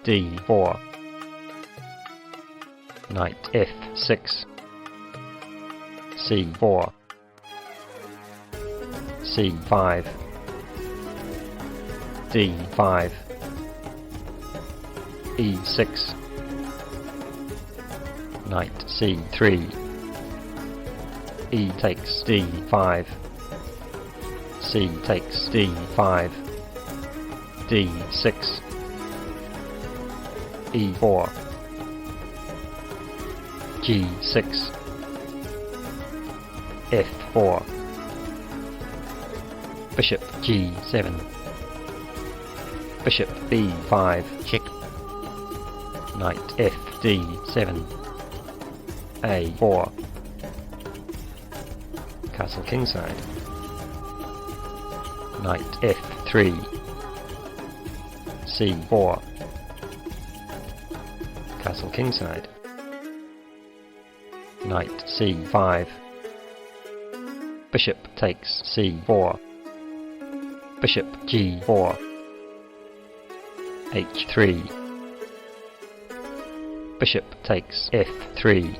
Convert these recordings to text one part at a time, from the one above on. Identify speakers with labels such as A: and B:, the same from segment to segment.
A: d4, knight f6, c4, c5, d5, e6, knight c3, e takes d5, c takes d5, d6, e4, g6, f4, bishop g7, bishop b5, check, knight fd7, a4, castle kingside, knight f3, c4, castle kingside, knight c5, bishop takes c4, bishop g4, h3, bishop takes f3,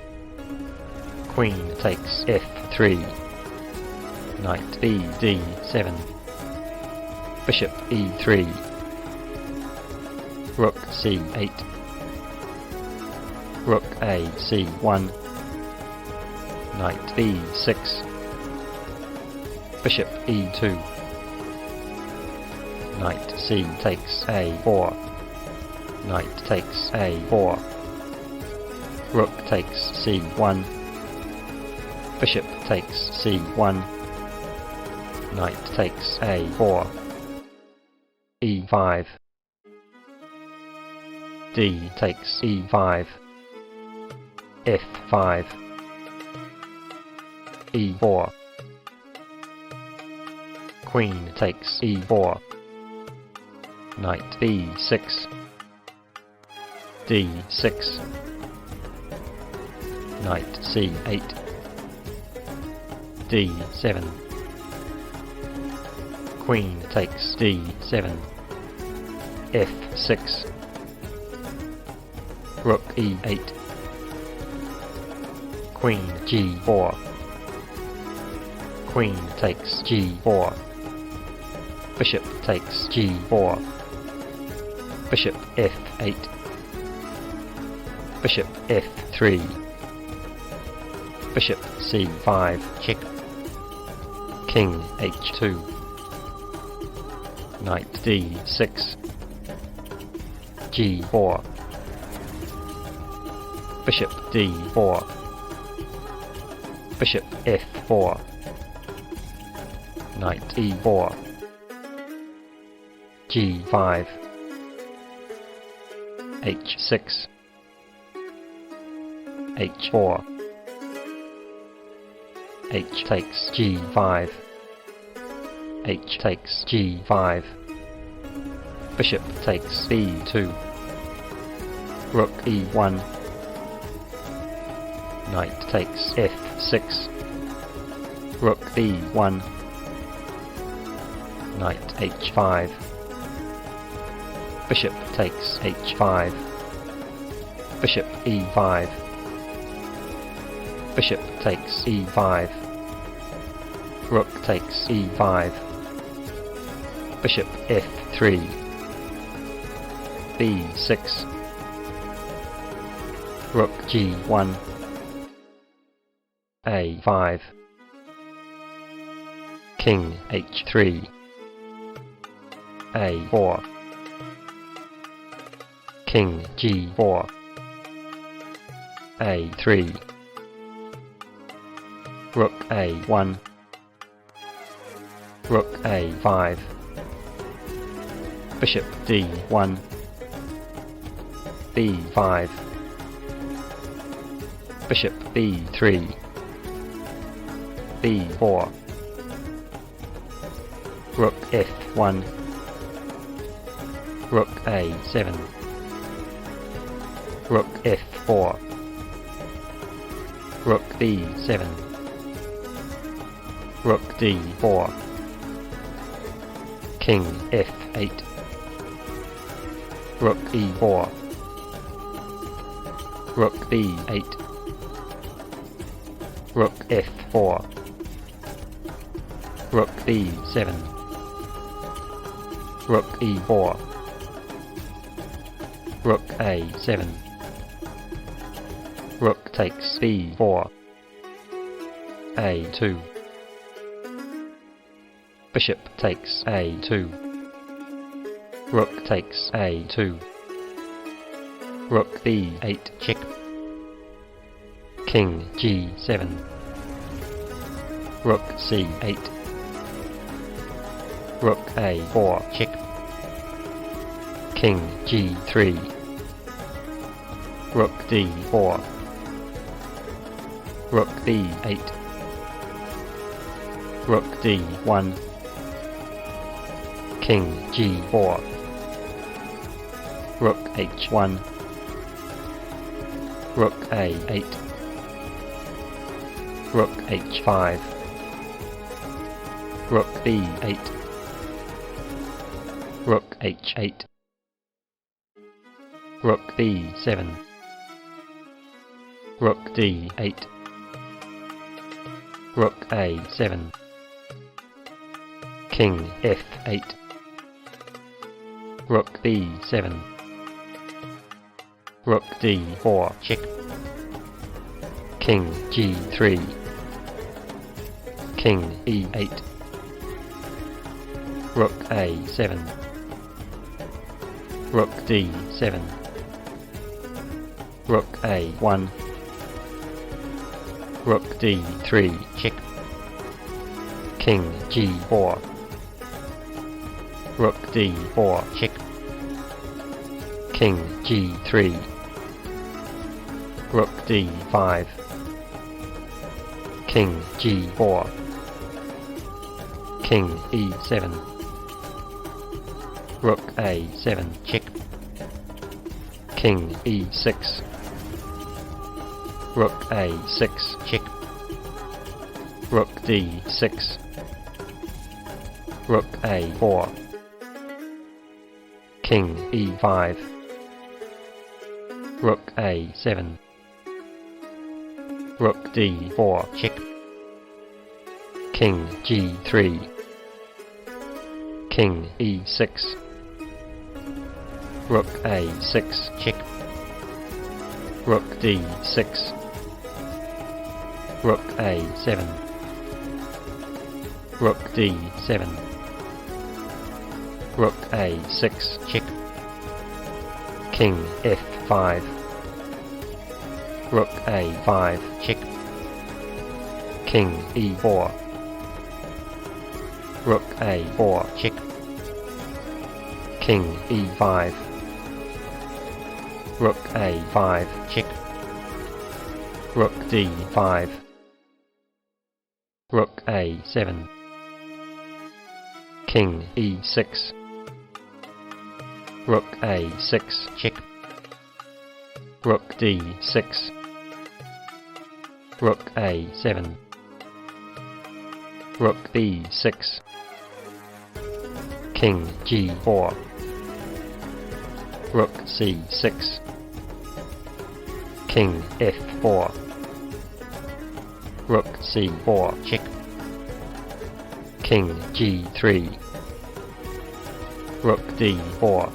A: queen takes f3, knight bd7, bishop e3, rook c8, rook a c1, knight b6, bishop e2, knight c takes a4, knight takes a4, rook takes c1, bishop takes c1, knight takes a4, e5, d takes e5, f5, e4, queen takes e4, knight b6, d6, knight c8, d7, queen takes d7, f6, rook e8, queen g4, queen takes g4, bishop takes g4, bishop f8, bishop f3, bishop c5, check, king h2, knight d6, g4, bishop d4, bishop f4, knight e4, g5, h6, h4, h takes g5, h takes g5, bishop takes b2, rook e1, knight takes f6, rook b1, knight h5, bishop takes h5, bishop e5, bishop takes e5, rook takes e5, bishop f3, b6, rook g1, a5, king h3, a4, king g4, a3, rook a1, rook a5, bishop d1, b5, bishop b3, b4, rook f1, rook a7, rook f4, rook b7, rook d4, king f8, rook e4, Rook B8. Rook F4. Rook B7. Rook E4. Rook A7. Rook takes B4. A2. Bishop takes A2. Rook takes A2. Rook B8 check. King G7. Rook C8. Rook A4 check. King G3. Rook D4. Rook B8. Rook D1. King G4. Rook H1. Rook A8. Rook H5. Rook B8. Rook H8. Rook B7. Rook D8. Rook A7. King F8. Rook B7. Rook D4 check. King G3. King E8. Rook A7. Rook D7. Rook A1. Rook D3 check. King G4. Rook D4 check. King G3. Rook D5. King G4. King E7. Rook A7 check. King E6. Rook A6 check. Rook D6. Rook A4. King E5. Rook A7. Rook D4 check. King G3. King E6. Rook A6 check. Rook D6. Rook A7. Rook D7. Rook A6 check. King F5. Rook A5 check. King E4. Rook A4 check. King E5. Rook A5 check. Rook D5. Rook A7. King E6. Rook A6 check. Rook D6. Rook A7. Rook B6. King G4. Rook C6. King F4. Rook C4 check. King G3. Rook D4.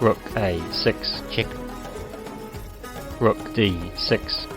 A: Rook A6 check. Rook D6.